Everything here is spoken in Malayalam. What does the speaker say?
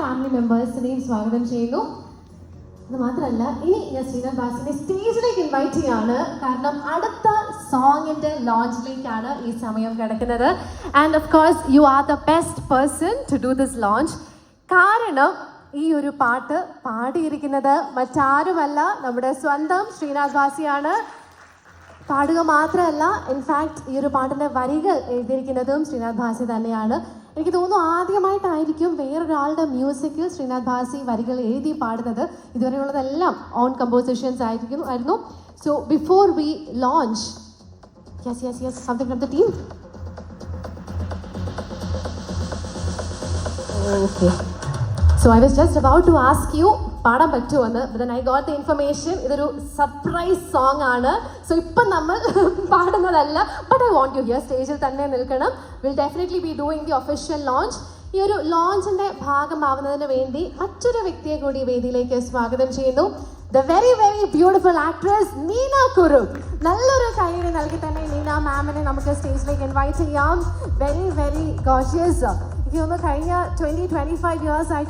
ഫാമിലി മെമ്പേഴ്സിനെയും സ്വാഗതം ചെയ്യുന്നു. അത് മാത്രമല്ല, ഇനി ഞാൻ ശ്രീനാഥ് ബാസിനെ സ്റ്റേജിലേക്ക് ഇൻവൈറ്റ് ചെയ്യാണ്. കാരണം അടുത്ത സോങ്ങിന്റെ ലോഞ്ചിലേക്കാണ് ഈ സമയം കിടക്കുന്നത്. And of course you are the best person to do this launch. കാരണം ഈ ഒരു പാട്ട് പാടിയിരിക്കുന്നത് മറ്റാരുമല്ല, നമ്മുടെ സ്വന്തം ശ്രീനാഥ് ബാസിയാണ്. പാടുക മാത്രമല്ല, ഇൻഫാക്ട് ഈ ഒരു പാട്ടിൻ്റെ വരികൾ എഴുതിയിരിക്കുന്നതും ശ്രീനാഥ് ബാസി തന്നെയാണ്. എനിക്ക് തോന്നുന്നു ആദ്യമായിട്ടായിരിക്കും വേറൊരാളുടെ മ്യൂസിക് ശ്രീനാഥ് ബാസി വരികൾ എഴുതി പാടുന്നത്. ഇതുവരെയുള്ളതെല്ലാം ഓൺ കമ്പോസിഷൻസ് ആയിരുന്നു. So before we launch, yes something from the team. Okay, so I was just about to ask you പാടാൻ പറ്റുമെന്ന്. Then I got the information ഇതൊരു സർപ്രൈസ് സോങ് ആണ്. സോ ഇപ്പം നമ്മൾ പാടുന്നതല്ല, but I want you here. സ്റ്റേജിൽ തന്നെ നിൽക്കണം. Will definitely be doing the official launch. ഈ ഒരു ലോഞ്ചിൻ്റെ ഭാഗമാവുന്നതിന് വേണ്ടി മറ്റൊരു വ്യക്തിയെ കൂടി വേദിയിലേക്ക് സ്വാഗതം ചെയ്യുന്നു. The very very beautiful actress Neena Kurup. നല്ലൊരു കൈയ്യടി നൽകി തന്നെ നീന മാമിനെ നമുക്ക് സ്റ്റേജിലേക്ക് ഇൻവൈറ്റ് ചെയ്യാം. Very very gorgeous. എനിക്ക് തോന്നുന്നു കഴിഞ്ഞ 20-25 years ആയിട്ട്